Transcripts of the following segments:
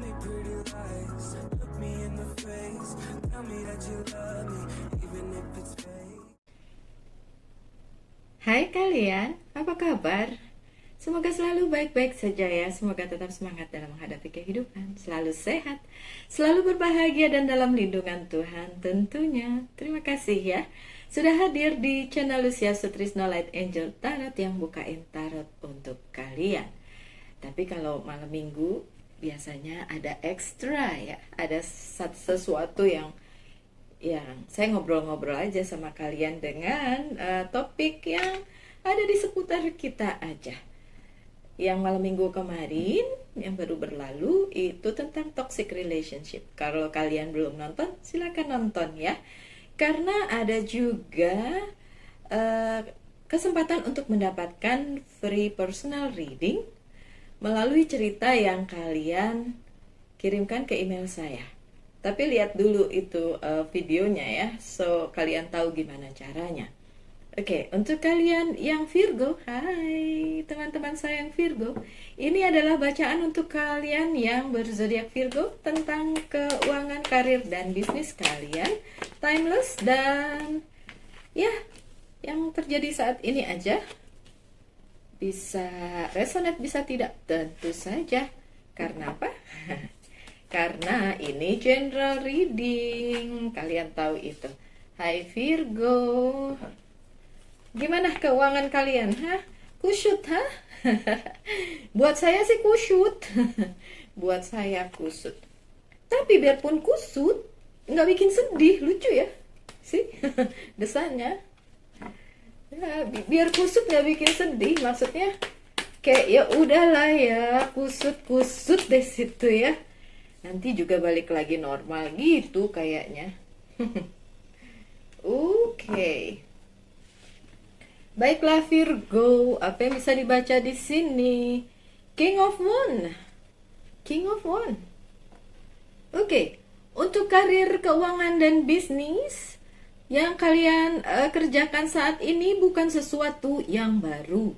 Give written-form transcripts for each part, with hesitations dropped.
me pretty lies, look me in the face, tell me that you love me, even if it's fake. Hai kalian, apa kabar? Semoga selalu baik-baik saja ya. Semoga tetap semangat dalam menghadapi kehidupan, selalu sehat, selalu berbahagia dan dalam lindungan Tuhan tentunya. Terima kasih ya sudah hadir di channel Lucia Sutrisno Light Angel Tarot yang bukain tarot untuk kalian. Tapi kalau malam minggu biasanya ada ekstra ya, ada sesuatu yang saya ngobrol-ngobrol aja sama kalian dengan topik yang ada di seputar kita aja. Yang malam minggu kemarin yang baru berlalu itu tentang toxic relationship. Kalau kalian belum nonton, silakan nonton ya. Karena ada juga kesempatan untuk mendapatkan free personal reading melalui cerita yang kalian kirimkan ke email saya. Tapi lihat dulu itu videonya ya, so kalian tahu gimana caranya. Oke, untuk kalian yang Virgo, hai teman-teman saya yang Virgo, ini adalah bacaan untuk kalian yang berzodiak Virgo tentang keuangan, karir, dan bisnis kalian, timeless dan ya yang terjadi saat ini aja. Bisa resonate, bisa tidak, tentu saja. Karena apa? Karena ini general reading, kalian tahu itu. Hai Virgo, gimana keuangan kalian? Kusyut, Buat saya sih kusyut. Buat saya kusut. Tapi biarpun kusut, nggak bikin sedih, lucu ya, sih desainnya. Ya, biar kusut nggak bikin sedih, maksudnya kayak ya udahlah ya, kusut deh situ ya. Nanti juga balik lagi normal gitu kayaknya. Oke. Baiklah Virgo, apa yang bisa dibaca di sini? King of Wands. King of Wands. Oke. Untuk karir, keuangan, dan bisnis yang kalian kerjakan saat ini bukan sesuatu yang baru.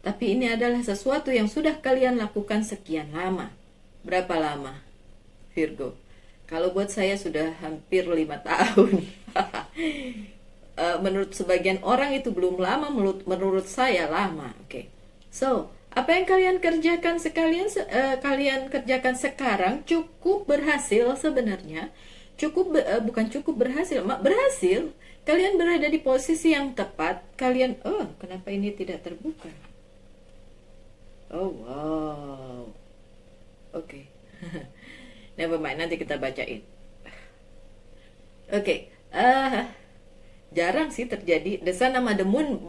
Tapi ini adalah sesuatu yang sudah kalian lakukan sekian lama. Berapa lama, Virgo? Kalau buat saya sudah hampir 5 tahun. Menurut sebagian orang itu belum lama, menurut saya lama. Oke. So, apa yang kalian kerjakan kalian kerjakan sekarang cukup berhasil sebenarnya. Bukan cukup berhasil, berhasil. Kalian berada di posisi yang tepat. Kalian, kenapa ini tidak terbuka? Oh wow. Oke. Never mind, nanti kita bacain. Oke. Jarang sih terjadi The Sun sama The Moon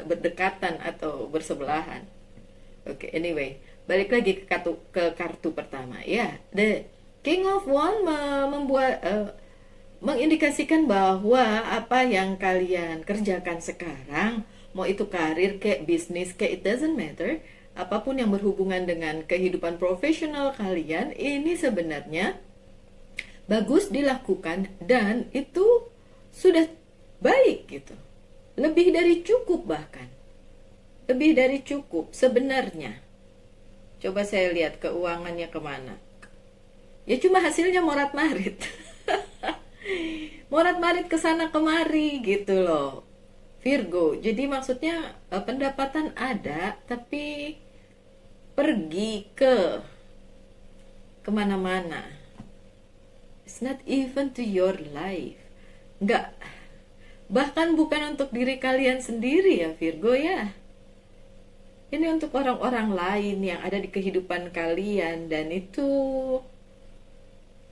berdekatan atau bersebelahan. Oke, anyway, balik lagi ke kartu pertama. Ya, The King of Wands mengindikasikan bahwa apa yang kalian kerjakan sekarang, mau itu karir kayak bisnis kayak, it doesn't matter, apapun yang berhubungan dengan kehidupan profesional kalian, ini sebenarnya bagus dilakukan dan itu sudah baik gitu. Lebih dari cukup bahkan. Lebih dari cukup sebenarnya. Coba saya lihat keuangannya kemana. Ya cuma hasilnya morat-marit. Morat-marit kesana kemari gitu loh, Virgo. Jadi maksudnya pendapatan ada, tapi pergi kemana-mana. It's not even to your life. Enggak, bahkan bukan untuk diri kalian sendiri ya Virgo ya. Ini untuk orang-orang lain yang ada di kehidupan kalian. Dan itu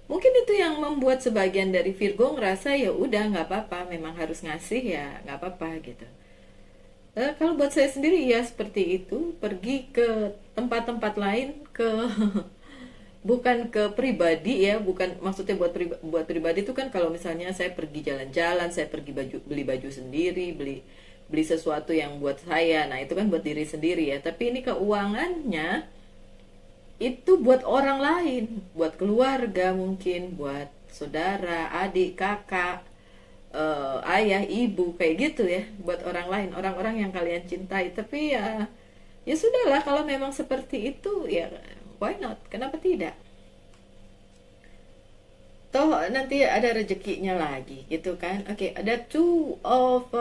mungkin itu yang membuat sebagian dari Virgo ngerasa ya udah nggak apa-apa, memang harus ngasih ya nggak apa-apa gitu. Kalau buat saya sendiri ya seperti itu, pergi ke tempat-tempat lain, bukan ke pribadi ya, bukan maksudnya buat pribadi itu kan kalau misalnya saya pergi jalan-jalan, saya pergi beli baju sendiri, beli sesuatu yang buat saya, nah itu kan buat diri sendiri ya. Tapi ini keuangannya itu buat orang lain, buat keluarga mungkin, buat saudara, adik, kakak, ayah, ibu, kayak gitu ya, buat orang lain, orang-orang yang kalian cintai. Tapi ya sudahlah, kalau memang seperti itu ya why not? Kenapa tidak? Toh nanti ada rezekinya lagi gitu kan. Oke, ada two of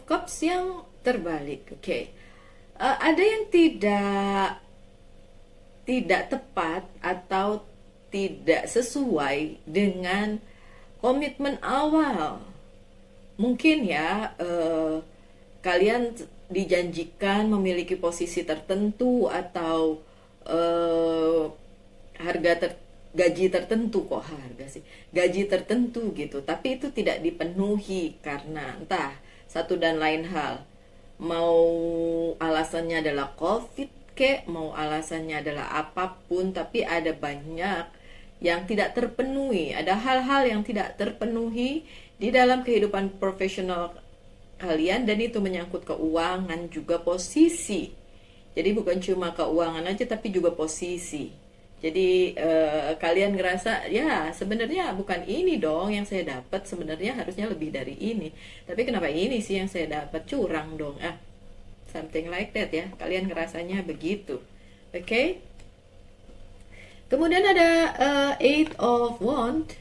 cups yang terbalik. Oke. Ada yang tidak tepat atau tidak sesuai dengan komitmen awal. Mungkin ya kalian dijanjikan memiliki posisi tertentu atau gaji tertentu, kok harga sih, gaji tertentu gitu, tapi itu tidak dipenuhi karena entah satu dan lain hal. Mau alasannya adalah COVID kek, mau alasannya adalah apapun, tapi ada banyak yang tidak terpenuhi, ada hal-hal yang tidak terpenuhi di dalam kehidupan profesional kalian, dan itu menyangkut keuangan juga posisi. Jadi bukan cuma keuangan aja tapi juga posisi. Jadi kalian ngerasa ya sebenarnya bukan ini dong yang saya dapat, sebenarnya harusnya lebih dari ini. Tapi kenapa ini sih yang saya dapat, curang dong. Something like that ya. Kalian ngerasanya begitu. Oke? Okay? Kemudian ada Eight of Wands.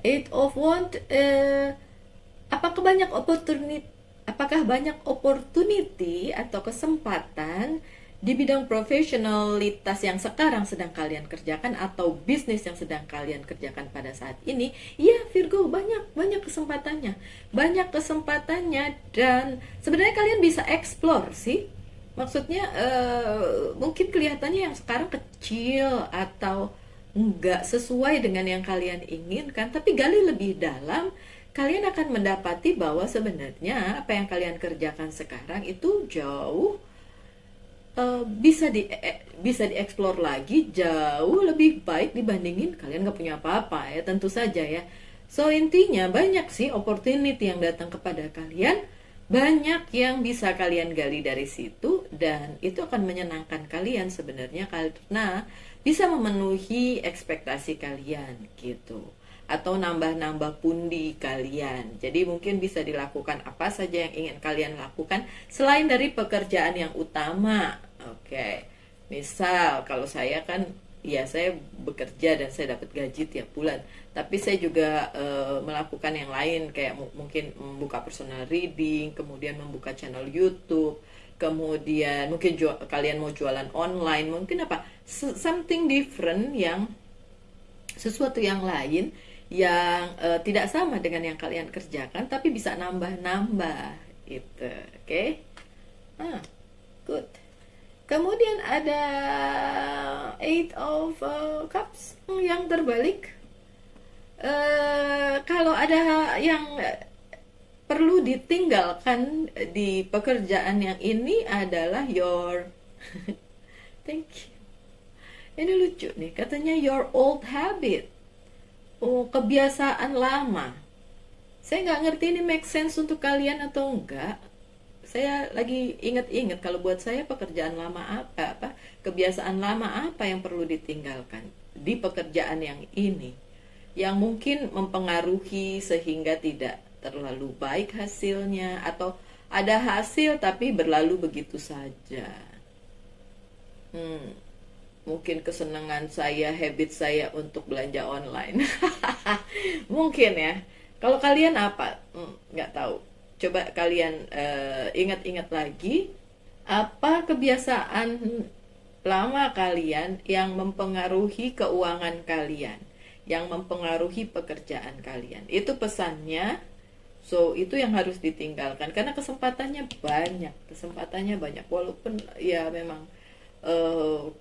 Eight of Wands, apakah banyak opportunity atau kesempatan di bidang profesionalitas yang sekarang sedang kalian kerjakan atau bisnis yang sedang kalian kerjakan pada saat ini? Ya, Virgo, banyak kesempatannya. Banyak kesempatannya, dan sebenarnya kalian bisa explore sih. Maksudnya mungkin kelihatannya yang sekarang kecil atau nggak sesuai dengan yang kalian inginkan, tapi gali lebih dalam, kalian akan mendapati bahwa sebenarnya apa yang kalian kerjakan sekarang itu jauh bisa dieksplor lagi, jauh lebih baik dibandingin kalian nggak punya apa-apa ya, tentu saja ya. So intinya banyak sih opportunity yang datang kepada kalian, banyak yang bisa kalian gali dari situ, dan itu akan menyenangkan kalian sebenarnya karena bisa memenuhi ekspektasi kalian gitu, atau nambah-nambah pundi kalian. Jadi mungkin bisa dilakukan apa saja yang ingin kalian lakukan selain dari pekerjaan yang utama. Oke. Misal kalau saya kan ya saya bekerja dan saya dapat gaji tiap bulan, tapi saya juga melakukan yang lain kayak mungkin membuka personal reading, kemudian membuka channel YouTube, kemudian mungkin kalian mau jualan online, mungkin apa something different, yang sesuatu yang lain yang tidak sama dengan yang kalian kerjakan tapi bisa nambah-nambah gitu. Oke? Good. Kemudian ada Eight of Cups yang terbalik. Kalau ada yang perlu ditinggalkan di pekerjaan yang ini adalah your thank you. Ini lucu nih, katanya your old habit. Oh, kebiasaan lama. Saya nggak ngerti ini make sense untuk kalian atau enggak. Saya lagi inget-inget, kalau buat saya pekerjaan lama apa, kebiasaan lama apa yang perlu ditinggalkan di pekerjaan yang ini, yang mungkin mempengaruhi sehingga tidak terlalu baik hasilnya, atau ada hasil tapi berlalu begitu saja. Mungkin kesenangan saya, habit saya untuk belanja online. Mungkin ya. Kalau kalian apa? Nggak tahu. Coba kalian ingat-ingat lagi, apa kebiasaan lama kalian yang mempengaruhi keuangan kalian, yang mempengaruhi pekerjaan kalian. Itu pesannya. So itu yang harus ditinggalkan karena kesempatannya banyak, walaupun ya memang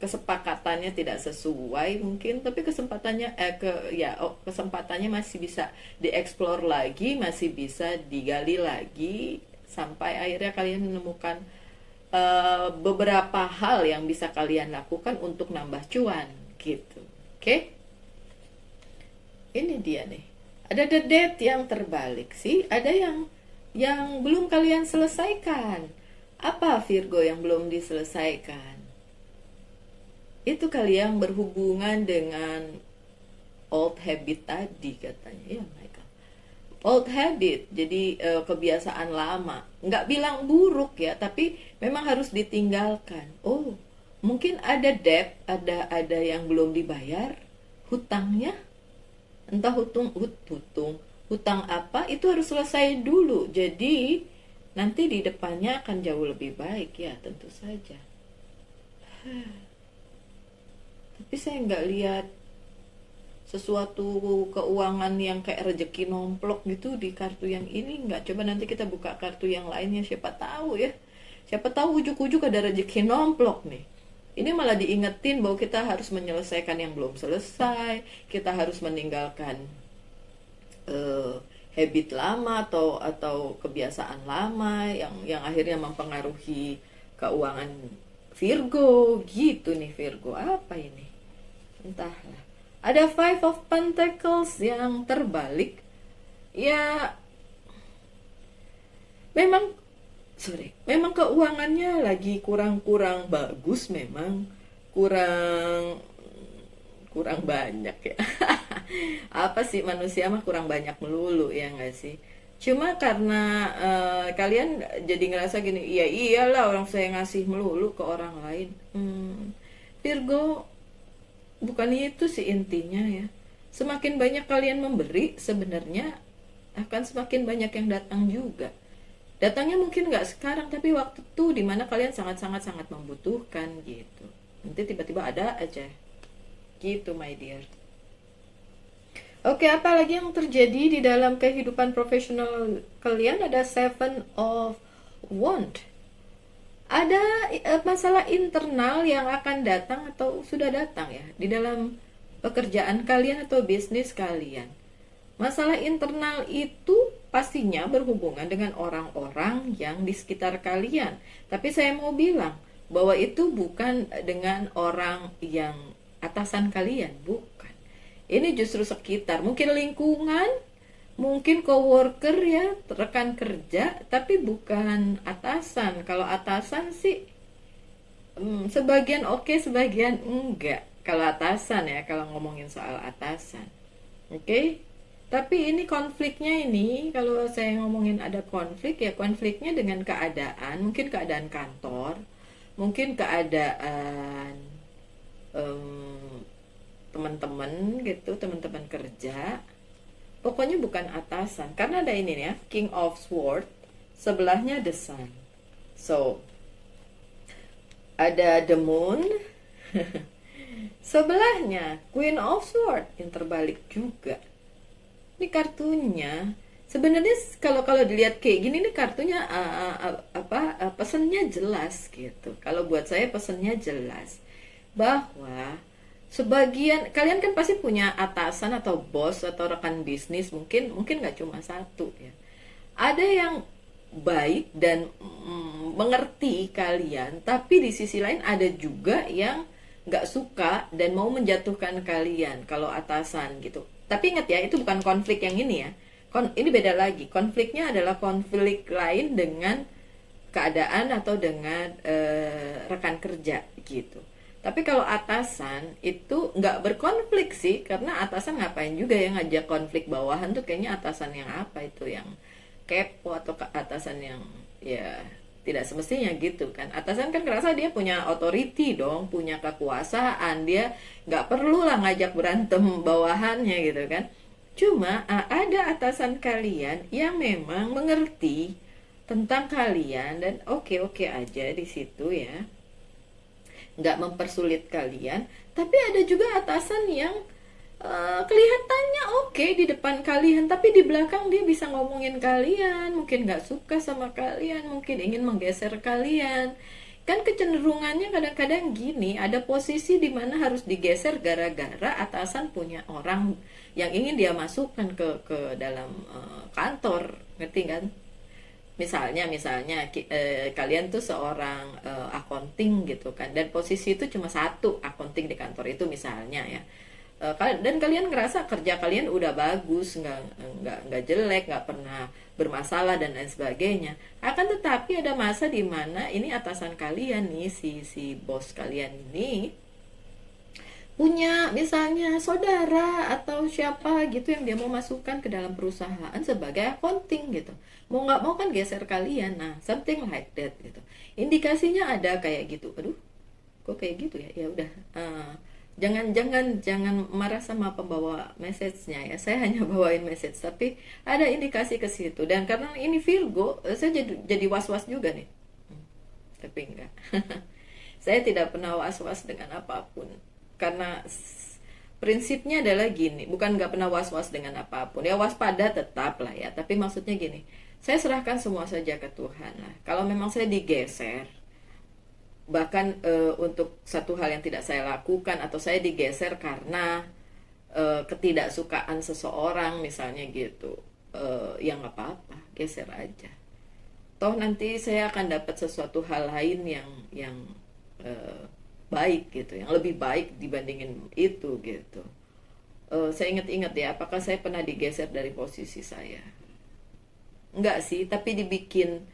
kesepakatannya tidak sesuai mungkin, tapi kesempatannya masih bisa dieksplor lagi, masih bisa digali lagi sampai akhirnya kalian menemukan beberapa hal yang bisa kalian lakukan untuk nambah cuan gitu. Oke? Ini dia nih. Ada the death yang terbalik sih, ada yang belum kalian selesaikan. Apa Virgo yang belum diselesaikan? Itu kalian berhubungan dengan old habit tadi katanya. Ya Michael, old habit, jadi kebiasaan lama. Nggak bilang buruk ya, tapi memang harus ditinggalkan. Oh, mungkin ada debt, ada yang belum dibayar, hutangnya, entah hutang apa, itu harus selesai dulu. Jadi nanti di depannya akan jauh lebih baik ya, tentu saja. Tapi saya nggak lihat sesuatu keuangan yang kayak rezeki nomplok gitu di kartu yang ini. Nggak, coba nanti kita buka kartu yang lainnya, siapa tahu ya, siapa tahu ujuk-ujuk ada rezeki nomplok nih. Ini malah diingetin bahwa kita harus menyelesaikan yang belum selesai, kita harus meninggalkan habit lama atau kebiasaan lama yang akhirnya mempengaruhi keuangan Virgo gitu nih. Virgo apa ini? Entahlah. Ada Five of Pentacles yang terbalik. Ya, memang keuangannya lagi kurang bagus, memang kurang banyak ya. Apa sih, manusia mah kurang banyak melulu ya nggak sih? Cuma karena kalian jadi ngerasa gini, iya iyalah orang saya ngasih melulu ke orang lain. Virgo, bukan itu sih intinya ya. Semakin banyak kalian memberi, sebenarnya akan semakin banyak yang datang juga. Datangnya mungkin nggak sekarang, tapi waktu itu dimana kalian sangat membutuhkan gitu. Nanti tiba-tiba ada aja gitu, my dear. Oke, apa lagi yang terjadi di dalam kehidupan profesional kalian? Ada Seven of Wands. Ada masalah internal yang akan datang atau sudah datang ya di dalam pekerjaan kalian atau bisnis kalian. Masalah internal itu pastinya berhubungan dengan orang-orang yang di sekitar kalian. Tapi saya mau bilang bahwa itu bukan dengan orang yang atasan kalian, bukan. Ini justru sekitar, mungkin lingkungan, mungkin coworker ya, rekan kerja, tapi bukan atasan. Kalau atasan sih sebagian oke, sebagian enggak. Kalau atasan ya, kalau ngomongin soal atasan. Oke? Tapi ini konfliknya ini, kalau saya ngomongin ada konflik ya, konfliknya dengan keadaan, mungkin keadaan kantor, mungkin keadaan teman-teman gitu, teman-teman kerja. Pokoknya bukan atasan, karena ada ini ya, King of Swords, sebelahnya the Sun. So, ada the Moon, sebelahnya Queen of Swords, yang terbalik juga. Ini kartunya, sebenarnya kalau dilihat kayak gini nih kartunya pesannya jelas gitu. Kalau buat saya pesannya jelas bahwa sebagian kalian kan pasti punya atasan atau bos atau rekan bisnis, mungkin nggak cuma satu ya. Ada yang baik dan mengerti kalian, tapi di sisi lain ada juga yang nggak suka dan mau menjatuhkan kalian kalau atasan gitu. Tapi ingat ya, itu bukan konflik yang ini ya. Ini beda lagi. Konfliknya adalah konflik lain dengan keadaan atau dengan rekan kerja gitu. Tapi kalau atasan itu nggak berkonflik sih, karena atasan ngapain juga yang ngajak konflik bawahan tuh, kayaknya atasan yang apa itu, yang kepo atau atasan yang ya tidak semestinya gitu kan. Atasan kan ngerasa dia punya authority dong, punya kekuasaan, dia nggak perlu lah ngajak berantem bawahannya gitu kan. Cuma ada atasan kalian yang memang mengerti tentang kalian dan oke aja di situ ya, nggak mempersulit kalian. Tapi ada juga atasan yang kelihatannya oke di depan kalian, tapi di belakang dia bisa ngomongin kalian, mungkin nggak suka sama kalian, mungkin ingin menggeser kalian. Kan kecenderungannya kadang-kadang gini, ada posisi di mana harus digeser gara-gara atasan punya orang yang ingin dia masukkan ke dalam kantor, ngerti kan? Misalnya kalian tuh seorang accounting gitu kan, dan posisi itu cuma satu accounting di kantor itu misalnya ya. Dan kalian ngerasa kerja kalian udah bagus, nggak jelek, nggak pernah bermasalah dan lain sebagainya. Akan tetapi ada masa di mana ini atasan kalian nih, si bos kalian ini punya misalnya saudara atau siapa gitu yang dia mau masukkan ke dalam perusahaan sebagai accounting gitu. Mau nggak mau kan geser kalian. Nah, something like that gitu. Indikasinya ada kayak gitu. Aduh, kok kayak gitu ya, ya udah, jangan marah sama pembawa message-nya ya, saya hanya bawain message tapi ada indikasi ke situ. Dan karena ini Virgo, saya jadi was-was juga nih. Tapi enggak. Saya tidak pernah was-was dengan apapun karena prinsipnya adalah gini, bukan nggak pernah was-was dengan apapun ya, waspada tetap lah ya, tapi maksudnya gini, saya serahkan semua saja ke Tuhan lah. Kalau memang saya digeser, bahkan untuk satu hal yang tidak saya lakukan, atau saya digeser karena ketidaksukaan seseorang misalnya gitu, ya nggak apa-apa, geser aja. Toh nanti saya akan dapat sesuatu hal lain yang baik gitu, yang lebih baik dibandingin itu gitu. Saya ingat-ingat ya, apakah saya pernah digeser dari posisi saya? Enggak sih, tapi dibikin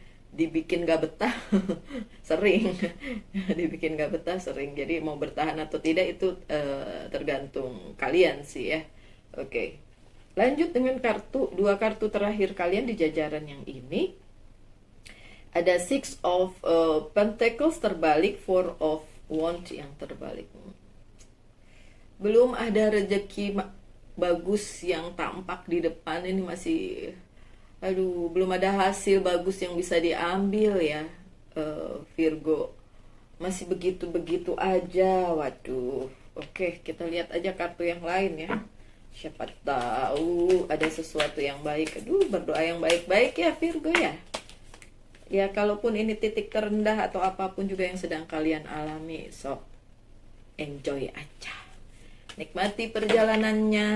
gak betah sering. Dibikin gak betah sering. Jadi mau bertahan atau tidak itu tergantung kalian sih ya. Oke. Lanjut dengan dua kartu terakhir kalian di jajaran yang ini. Ada Six of Pentacles terbalik, Four of Wands yang terbalik. Belum ada rezeki bagus yang tampak di depan, ini masih, aduh, belum ada hasil bagus yang bisa diambil ya, Virgo. Masih begitu-begitu aja, waduh. Oke, kita lihat aja kartu yang lain ya. Siapa tahu ada sesuatu yang baik. Aduh, berdoa yang baik-baik ya Virgo ya. Ya, kalaupun ini titik terendah atau apapun juga yang sedang kalian alami, so enjoy aja, nikmati perjalanannya.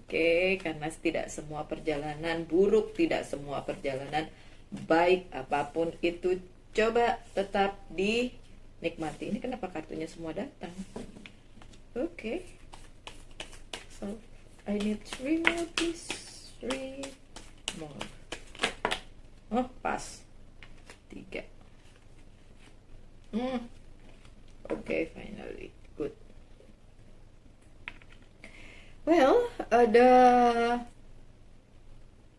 Oke, karena tidak semua perjalanan buruk, tidak semua perjalanan baik, apapun itu coba tetap dinikmati. Ini kenapa kartunya semua datang? Oke, so I need 3 more please, 3 more. Oh, pas 3. Okay, finally. Good. Well,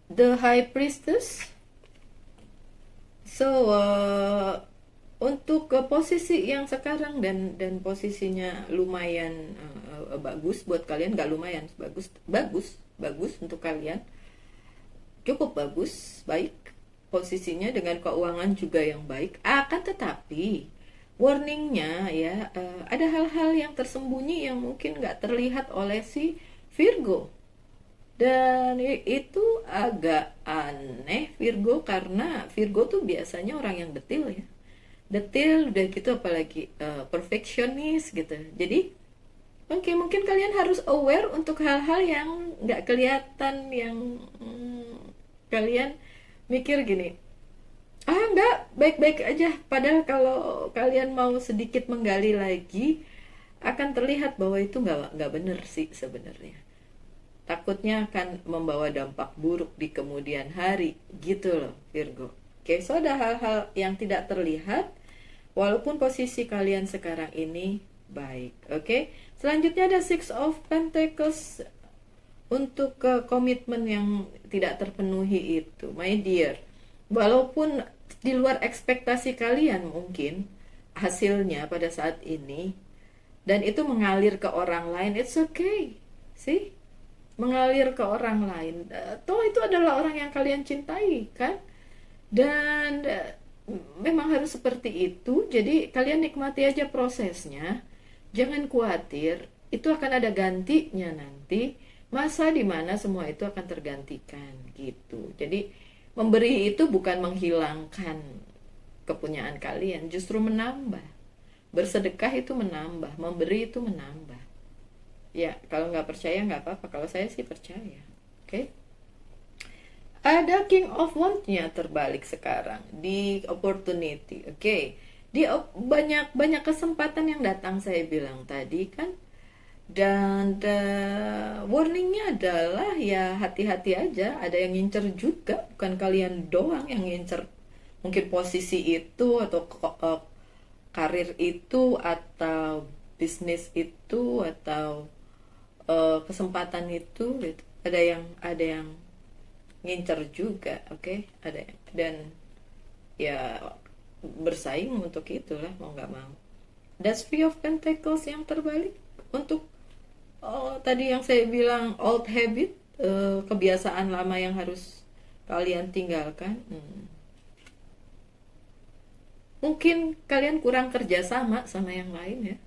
the High Priestess. So, untuk posisi yang sekarang dan posisinya lumayan bagus buat kalian, nggak lumayan, bagus untuk kalian, cukup bagus, baik posisinya dengan keuangan juga yang baik. Akan tetapi warningnya ya, ada hal-hal yang tersembunyi yang mungkin nggak terlihat oleh si Virgo, dan itu agak aneh Virgo, karena Virgo tuh biasanya orang yang detil ya, detil udah gitu, apalagi perfectionist gitu. Jadi mungkin kalian harus aware untuk hal-hal yang nggak kelihatan, yang kalian mikir gini, enggak, baik-baik aja, padahal kalau kalian mau sedikit menggali lagi akan terlihat bahwa itu nggak bener sih sebenarnya. Takutnya akan membawa dampak buruk di kemudian hari gitu loh Virgo. Oke, so ada hal-hal yang tidak terlihat walaupun posisi kalian sekarang ini baik. Oke, selanjutnya ada Six of Pentacles. Untuk komitmen yang tidak terpenuhi itu, my dear, walaupun di luar ekspektasi kalian mungkin hasilnya pada saat ini, dan itu mengalir ke orang lain, it's okay sih, mengalir ke orang lain, toh itu adalah orang yang kalian cintai kan, dan memang harus seperti itu. Jadi kalian nikmati aja prosesnya, jangan khawatir, itu akan ada gantinya nanti, masa dimana semua itu akan tergantikan gitu. Jadi memberi itu bukan menghilangkan kepunyaan kalian, justru menambah. Bersedekah itu menambah, memberi itu menambah. Ya, kalau nggak percaya nggak apa-apa, kalau saya sih percaya. Oke. Ada King of Wands-nya terbalik sekarang di opportunity. Oke. Di banyak kesempatan yang datang, saya bilang tadi kan. Dan warningnya adalah ya hati-hati aja, ada yang ngincer juga, bukan kalian doang yang ngincer mungkin posisi itu atau karir itu atau bisnis itu atau kesempatan itu gitu. Ada yang ngincer juga, oke? Ada, dan ya bersaing untuk itulah mau nggak mau. That's Three of Pentacles yang terbalik untuk tadi yang saya bilang old habit, kebiasaan lama yang harus kalian tinggalkan. Mungkin kalian kurang kerjasama sama yang lain ya,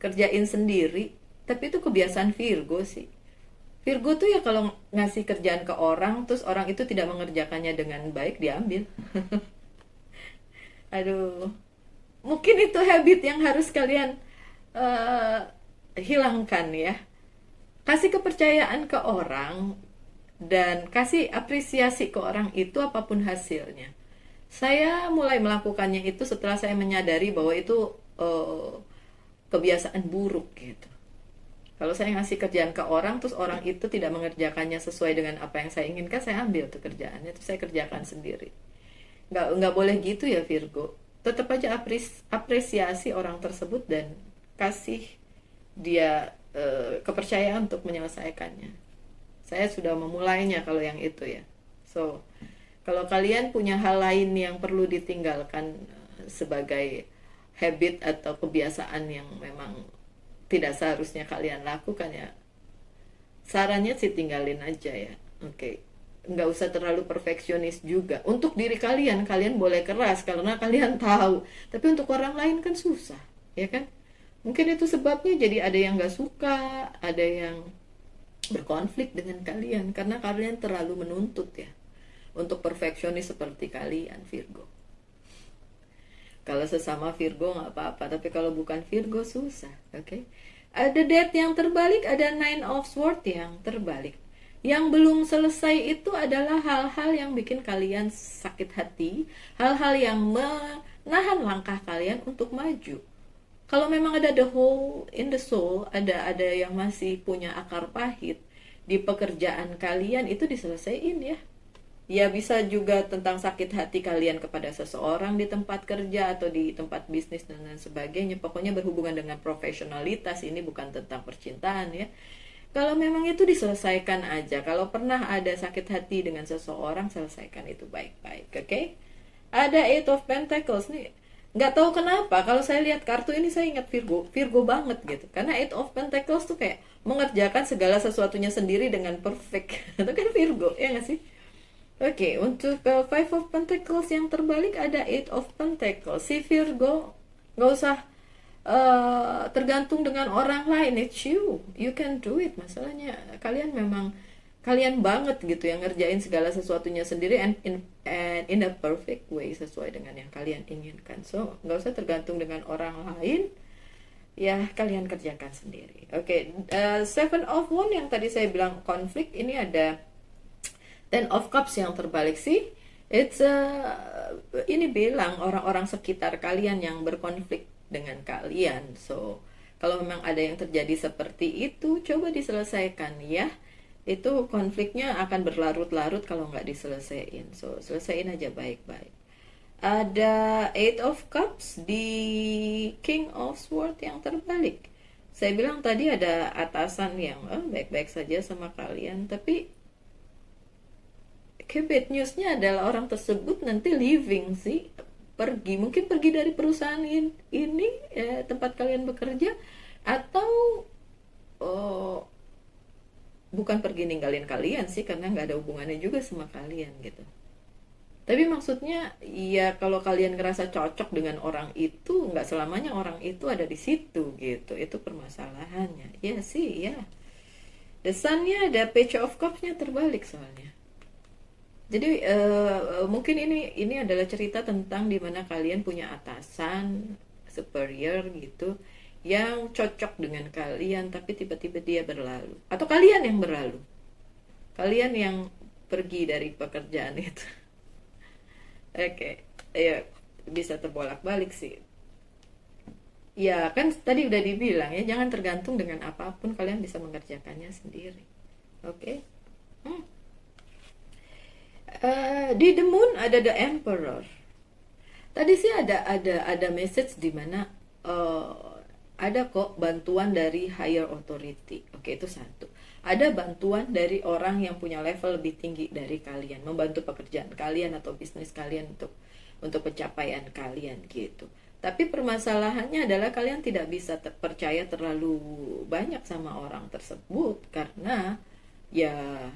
kerjain sendiri. Tapi itu kebiasaan Virgo sih. Virgo tuh ya kalau ngasih kerjaan ke orang, terus orang itu tidak mengerjakannya dengan baik, diambil. Aduh, mungkin itu habit yang harus kalian hilangkan ya. Kasih kepercayaan ke orang dan kasih apresiasi ke orang itu apapun hasilnya. Saya mulai melakukannya itu setelah saya menyadari bahwa itu kebiasaan buruk gitu. Kalau saya ngasih kerjaan ke orang, terus orang itu tidak mengerjakannya sesuai dengan apa yang saya inginkan, saya ambil tuh kerjaannya, terus saya kerjakan sendiri. Nggak boleh gitu ya Virgo. Tetap aja apresiasi orang tersebut dan kasih dia kepercayaan untuk menyelesaikannya. Saya sudah memulainya kalau yang itu ya. So, kalau kalian punya hal lain yang perlu ditinggalkan sebagai habit atau kebiasaan yang memang tidak seharusnya kalian lakukan ya, sarannya sih tinggalin aja ya. Oke. Nggak usah terlalu perfeksionis juga. Untuk diri kalian, kalian boleh keras karena kalian tahu. Tapi untuk orang lain kan susah, ya kan? Mungkin itu sebabnya jadi ada yang nggak suka, ada yang berkonflik dengan kalian karena kalian terlalu menuntut ya. Untuk perfeksionis seperti kalian Virgo. Kalau sesama Virgo nggak apa-apa, tapi kalau bukan Virgo susah, oke? Ada Death yang terbalik, ada Nine of Swords yang terbalik. Yang belum selesai itu adalah hal-hal yang bikin kalian sakit hati, hal-hal yang menahan langkah kalian untuk maju. Kalau memang ada the hole in the soul, ada yang masih punya akar pahit di pekerjaan kalian, itu diselesaikan ya. Ya bisa juga tentang sakit hati kalian kepada seseorang di tempat kerja atau di tempat bisnis dan lain sebagainya. Pokoknya berhubungan dengan profesionalitas, ini bukan tentang percintaan ya. Kalau memang itu diselesaikan aja. Kalau pernah ada sakit hati dengan seseorang, selesaikan itu baik-baik, oke? Ada Eight of Pentacles nih. Nggak tahu kenapa, kalau saya lihat kartu ini saya ingat Virgo banget gitu. Karena Eight of Pentacles tuh kayak mengerjakan segala sesuatunya sendiri dengan perfect. Itu kan Virgo, ya nggak sih? Oke, untuk Five of Pentacles yang terbalik ada Eight of Pentacles. Si Virgo nggak usah tergantung dengan orang lain. It's you can do it. Masalahnya kalian memang kalian banget gitu yang ngerjain segala sesuatunya sendiri and in a perfect way sesuai dengan yang kalian inginkan. So nggak usah tergantung dengan orang lain. Ya kalian kerjakan sendiri. Oke, Seven of Wands yang tadi saya bilang konflik, ini ada Ten of Cups yang terbalik sih. Ini bilang orang-orang sekitar kalian yang berkonflik dengan kalian. So, kalau memang ada yang terjadi seperti itu, coba diselesaikan ya. Itu konfliknya akan berlarut-larut kalau nggak diselesaikan. So, selesaiin aja baik-baik. Ada Eight of Cups di King of Swords yang terbalik. Saya bilang tadi ada atasan yang baik-baik saja sama kalian, tapi bad newsnya adalah orang tersebut nanti leaving sih, mungkin pergi dari perusahaan ini tempat kalian bekerja, atau bukan pergi ninggalin kalian sih karena nggak ada hubungannya juga sama kalian gitu. Tapi maksudnya ya kalau kalian ngerasa cocok dengan orang itu, nggak selamanya orang itu ada di situ gitu, itu permasalahannya ya sih ya. The Sun-nya ada Page of Cups-nya terbalik soalnya. Jadi mungkin ini adalah cerita tentang dimana kalian punya atasan superior gitu yang cocok dengan kalian, tapi tiba-tiba dia berlalu, atau kalian yang berlalu, kalian yang pergi dari pekerjaan itu. Oke, ya bisa terbolak-balik sih. Ya kan tadi udah dibilang ya, jangan tergantung dengan apapun, kalian bisa mengerjakannya sendiri. Oke. Di The Moon ada The Emperor. Tadi sih ada message di mana ada kok bantuan dari higher authority. Oke, itu satu. Ada bantuan dari orang yang punya level lebih tinggi dari kalian, membantu pekerjaan kalian atau bisnis kalian untuk pencapaian kalian gitu. Tapi permasalahannya adalah kalian tidak bisa percaya terlalu banyak sama orang tersebut karena ya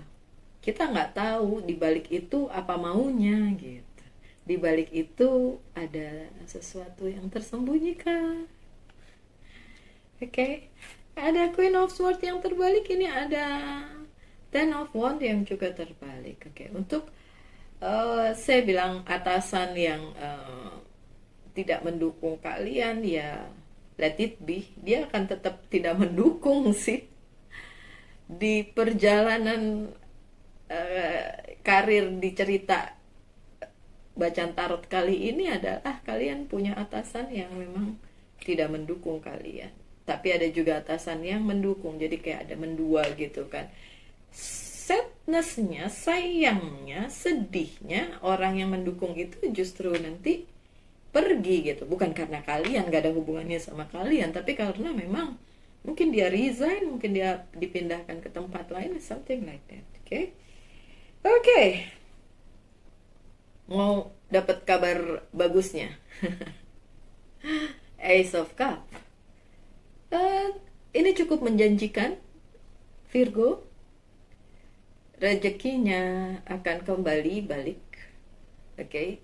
kita nggak tahu di balik itu apa maunya gitu. Di balik itu ada sesuatu yang tersembunyi kah? Oke. Ada Queen of Swords yang terbalik, ini ada Ten of Wands yang juga terbalik. Oke. Untuk saya bilang atasan yang tidak mendukung kalian, ya let it be. Dia akan tetap tidak mendukung sih. Di perjalanan karir di cerita bacaan tarot kali ini adalah kalian punya atasan yang memang tidak mendukung kalian, tapi ada juga atasan yang mendukung, jadi kayak ada mendua gitu kan. Sadnessnya, sayangnya, sedihnya, orang yang mendukung itu justru nanti pergi gitu, bukan karena kalian, gak ada hubungannya sama kalian, tapi karena memang mungkin dia resign, mungkin dia dipindahkan ke tempat lain, something like that. Oke. Mau dapat kabar bagusnya. Ace of Cup. Ini cukup menjanjikan, Virgo. Rezekinya akan kembali balik.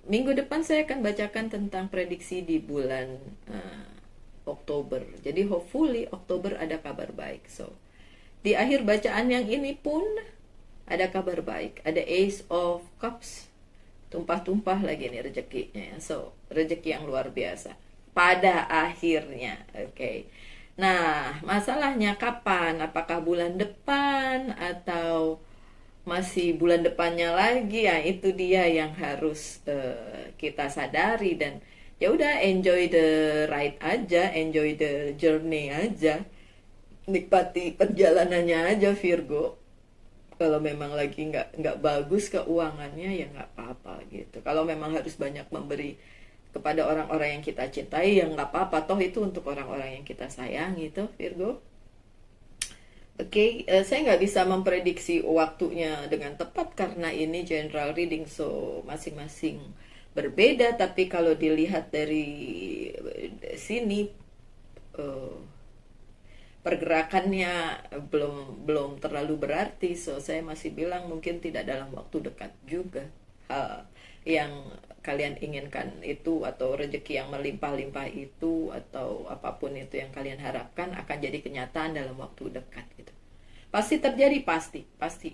Minggu depan saya akan bacakan tentang prediksi di bulan Oktober. Jadi hopefully Oktober ada kabar baik. So, di akhir bacaan yang ini pun ada kabar baik. Ada Ace of Cups. Tumpah-tumpah lagi nih rezekinya ya. So, rezeki yang luar biasa pada akhirnya. Nah, masalahnya kapan? Apakah bulan depan atau masih bulan depannya lagi? Ya, itu dia yang harus kita sadari. Dan ya udah, enjoy the ride aja, enjoy the journey aja, nikmati perjalanannya aja, Virgo. Kalau memang lagi nggak bagus keuangannya, ya nggak apa-apa gitu. Kalau memang harus banyak memberi kepada orang-orang yang kita cintai, ya nggak apa-apa, toh itu untuk orang-orang yang kita sayang gitu, Virgo. Saya nggak bisa memprediksi waktunya dengan tepat karena ini general reading, so masing-masing berbeda. Tapi kalau dilihat dari sini, pergerakannya belum terlalu berarti, so saya masih bilang mungkin tidak dalam waktu dekat juga hal yang kalian inginkan itu, atau rezeki yang melimpah-limpah itu, atau apapun itu yang kalian harapkan akan jadi kenyataan dalam waktu dekat gitu. Pasti terjadi, pasti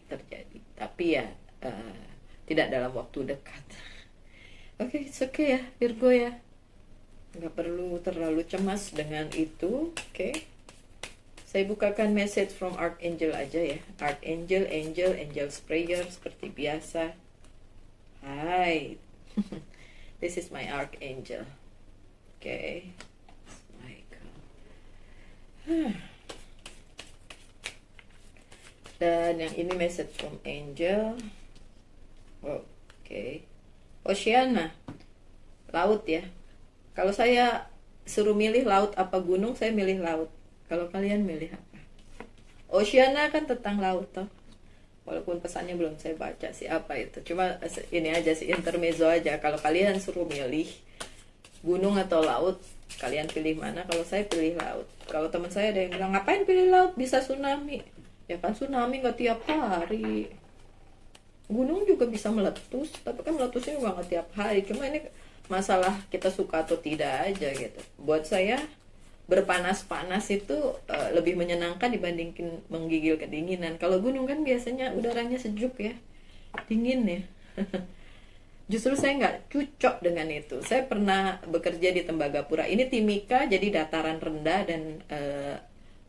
terjadi, tapi ya tidak dalam waktu dekat. It's okay ya Virgo ya, nggak perlu terlalu cemas dengan itu. Saya bukakan message from Archangel aja ya. Archangel, Angel's Prayer seperti biasa. Hi. This is my Archangel. My God. Dan yang ini message from Angel. Oceana. Laut ya. Kalau saya suruh milih laut apa gunung, saya milih laut. Kalau kalian milih apa? Oceana kan tentang laut toh. Walaupun pesannya belum saya baca sih apa itu. Cuma ini aja sih, intermezzo aja. Kalau kalian suruh milih gunung atau laut, kalian pilih mana? Kalau saya pilih laut. Kalau teman saya ada yang bilang, ngapain pilih laut? Bisa tsunami. Ya kan tsunami nggak tiap hari. Gunung juga bisa meletus, tapi kan meletusnya juga nggak tiap hari. Cuma ini masalah kita suka atau tidak aja gitu. Buat saya berpanas-panas itu lebih menyenangkan dibandingkan menggigil kedinginan. Kalau gunung kan biasanya udaranya sejuk ya, dingin ya. Justru saya nggak cocok dengan itu. Saya pernah bekerja di Tembagapura. Ini Timika, jadi dataran rendah dan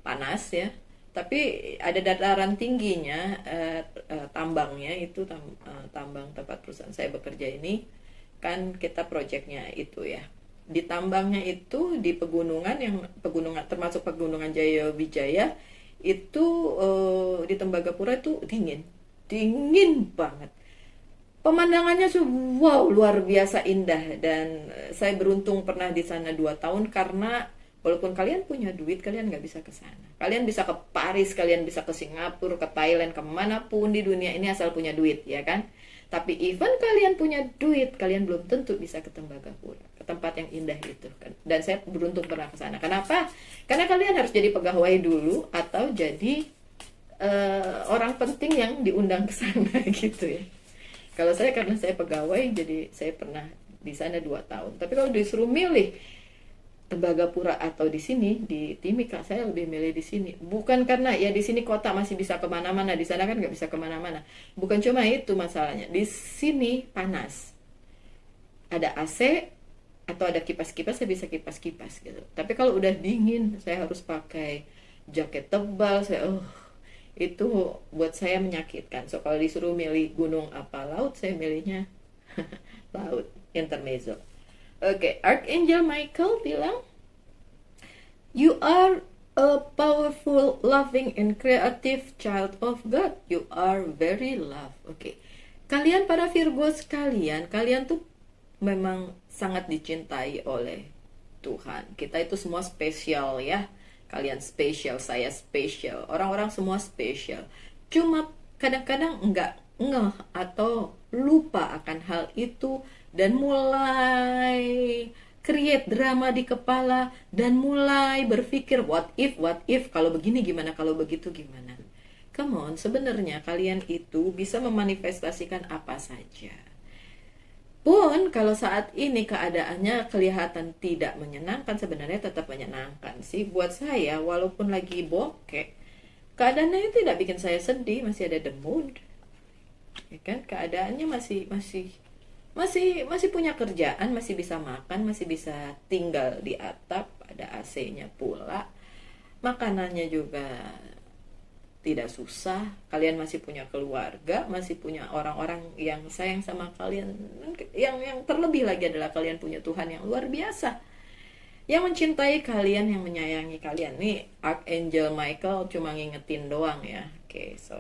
panas ya. Tapi ada dataran tingginya, tambangnya itu tambang tempat perusahaan saya bekerja ini. Kan kita proyeknya itu ya. Di tambangnya itu di pegunungan termasuk pegunungan Jaya Wijaya itu di Tembagapura itu dingin banget. Pemandangannya wow, luar biasa indah, dan saya beruntung pernah di sana 2 tahun karena Walaupun kalian punya duit, kalian nggak bisa ke sana. Kalian bisa ke Paris, kalian bisa ke Singapura, ke Thailand, kemanapun di dunia ini asal punya duit, ya kan? Tapi even kalian punya duit, kalian belum tentu bisa ke Tembagapura, ke tempat yang indah itu kan. Dan saya beruntung pernah ke sana. Kenapa? Karena kalian harus jadi pegawai dulu atau jadi orang penting yang diundang ke sana gitu ya. Kalau saya karena saya pegawai, jadi saya pernah di sana 2 tahun. Tapi kalau disuruh milih Tembagapura atau di sini di Timika, saya lebih milih di sini. Bukan karena ya di sini kota masih bisa kemana-mana, di sana kan nggak bisa kemana-mana. Bukan cuma itu masalahnya. Di sini panas, ada AC atau ada kipas-kipas, saya bisa kipas-kipas gitu. Tapi kalau udah dingin, saya harus pakai jaket tebal. Itu buat saya menyakitkan. So kalau disuruh milih gunung apa laut, saya milihnya laut, intermezzo. Oke, Archangel Michael bilang, you are a powerful, loving, and creative child of God. You are very loved. Oke, kalian para Virgo sekalian, kalian tuh memang sangat dicintai oleh Tuhan. Kita itu semua spesial ya. Kalian spesial, saya spesial, orang-orang semua spesial. Cuma kadang-kadang nggak ngeh atau lupa akan hal itu dan mulai create drama di kepala dan mulai berpikir what if kalau begini gimana, kalau begitu gimana. Come on, sebenarnya kalian itu bisa memanifestasikan apa saja. Pun kalau saat ini keadaannya kelihatan tidak menyenangkan, sebenarnya tetap menyenangkan sih buat saya. Walaupun lagi bokeh, keadaannya tidak bikin saya sedih, masih ada the mood, ya kan? Keadaannya masih punya kerjaan, masih bisa makan, masih bisa tinggal di atap, ada AC-nya pula, makanannya juga tidak susah, kalian masih punya keluarga, masih punya orang-orang yang sayang sama kalian, yang terlebih lagi adalah kalian punya Tuhan yang luar biasa, yang mencintai kalian, yang menyayangi kalian. Nih Archangel Michael cuma ngingetin doang ya. Oke, so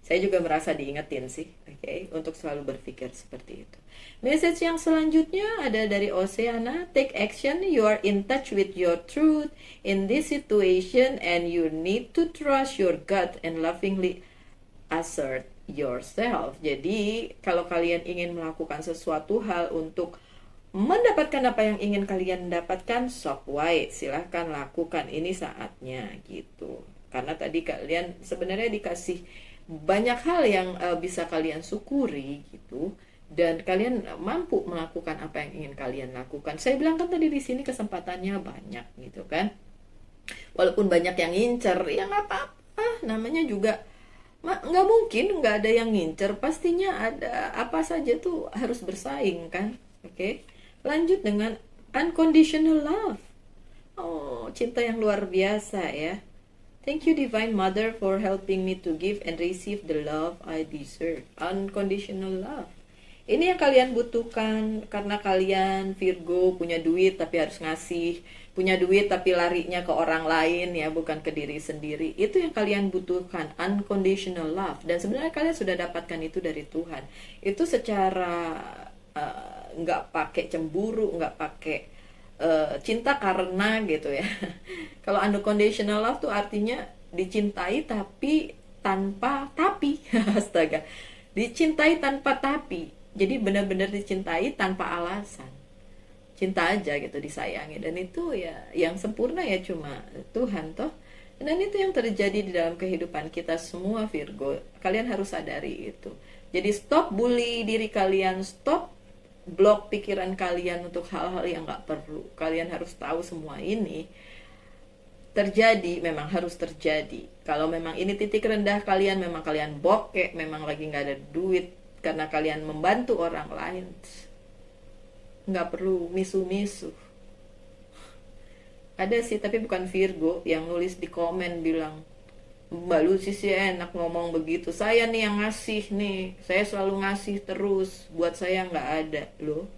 saya juga merasa diingetin sih, oke, untuk selalu berpikir seperti itu. Message yang selanjutnya ada dari Oceana. Take action, you are in touch with your truth in this situation and you need to trust your gut and lovingly assert yourself. Jadi, kalau kalian ingin melakukan sesuatu hal untuk mendapatkan apa yang ingin kalian dapatkan, sok wae, silahkan lakukan, ini saatnya gitu. Karena tadi kalian sebenarnya dikasih banyak hal yang bisa kalian syukuri gitu, dan kalian mampu melakukan apa yang ingin kalian lakukan. Saya bilang kan tadi di sini kesempatannya banyak gitu kan. Walaupun banyak yang ngincer, ya nggak apa-apa. Namanya juga nggak mungkin nggak ada yang ngincer. Pastinya ada, apa saja tuh harus bersaing kan. Oke. Lanjut dengan unconditional love. Oh, cinta yang luar biasa ya. Thank you Divine Mother for helping me to give and receive the love I deserve. Unconditional love. Ini yang kalian butuhkan karena kalian Virgo punya duit tapi harus ngasih, punya duit tapi larinya ke orang lain ya, bukan ke diri sendiri. Itu yang kalian butuhkan, unconditional love. Dan sebenarnya kalian sudah dapatkan itu dari Tuhan. Itu secara nggak pakai cemburu, nggak pakai cinta karena gitu ya. Kalau unconditional love tuh artinya dicintai tapi tanpa tapi. Astaga, dicintai tanpa tapi. Jadi benar-benar dicintai tanpa alasan, cinta aja gitu, disayangi. Dan itu ya yang sempurna ya cuma Tuhan toh. Dan itu yang terjadi di dalam kehidupan kita semua Virgo. Kalian harus sadari itu. Jadi stop bully diri kalian, stop blok pikiran kalian untuk hal-hal yang gak perlu. Kalian harus tahu semua ini terjadi, memang harus terjadi. Kalau memang ini titik rendah kalian, memang kalian bokeh, memang lagi gak ada duit karena kalian membantu orang lain, gak perlu misu-misu. Ada sih, tapi bukan Virgo, yang nulis di komen bilang, Mbak Lucy sih enak ngomong begitu, saya nih yang ngasih nih, saya selalu ngasih terus, buat saya nggak ada loh.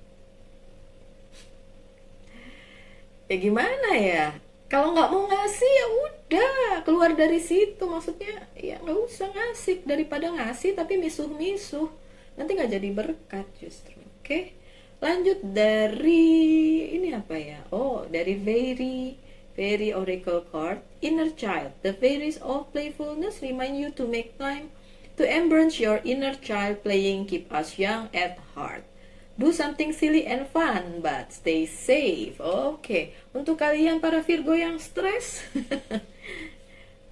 Ya gimana ya, kalau nggak mau ngasih ya udah keluar dari situ. Maksudnya ya nggak usah ngasih, daripada ngasih tapi misuh-misuh, nanti nggak jadi berkat justru. Oke? Lanjut dari ini apa ya? Oh, dari very oracle card. Inner child. The fairies of playfulness remind you to make time to embrace your inner child. Playing keep us young at heart. Do something silly and fun, but stay safe. Oke, untuk kalian para Virgo yang stres,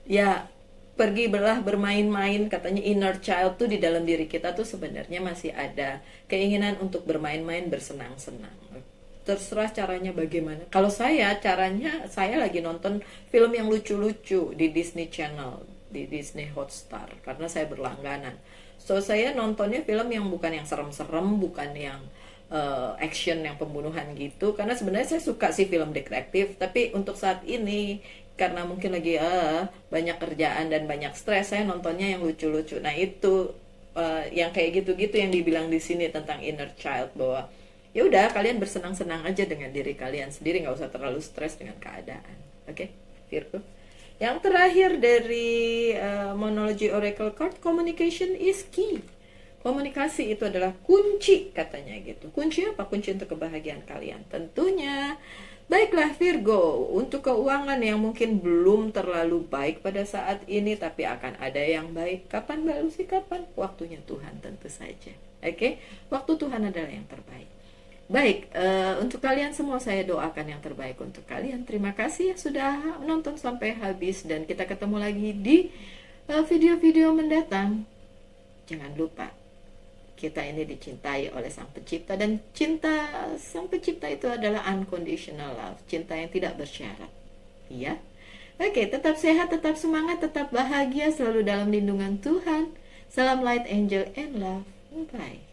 ya pergi bermain-main. Katanya inner child tuh di dalam diri kita tuh sebenarnya masih ada keinginan untuk bermain-main, bersenang-senang. Terserah caranya bagaimana. Kalau caranya saya lagi nonton film yang lucu-lucu di Disney Channel, di Disney Hotstar, karena saya berlangganan. So saya nontonnya film yang bukan yang serem-serem, bukan yang action yang pembunuhan gitu, karena sebenarnya saya suka sih film detektif, tapi untuk saat ini karena mungkin lagi banyak kerjaan dan banyak stres, saya nontonnya yang lucu-lucu. Nah itu yang kayak gitu-gitu yang dibilang di sini tentang inner child, bahwa ya udah kalian bersenang-senang aja dengan diri kalian sendiri, nggak usah terlalu stres dengan keadaan. Oke, Virgo. Yang terakhir dari Monology Oracle Card, communication is key. Komunikasi itu adalah kunci, katanya gitu. Kunci apa? Kunci untuk kebahagiaan kalian. Tentunya, baiklah Virgo, untuk keuangan yang mungkin belum terlalu baik pada saat ini, tapi akan ada yang baik. Kapan Mbak Lucy? Kapan? Waktunya Tuhan tentu saja. Oke? Waktu Tuhan adalah yang terbaik. Baik, untuk kalian semua saya doakan yang terbaik untuk kalian. Terima kasih sudah menonton sampai habis, dan kita ketemu lagi di video-video mendatang. Jangan lupa, kita ini dicintai oleh Sang Pencipta, dan cinta Sang Pencipta itu adalah unconditional love, cinta yang tidak bersyarat. Iya? Oke, tetap sehat, tetap semangat, tetap bahagia, selalu dalam lindungan Tuhan. Salam light, angel, and love. Bye.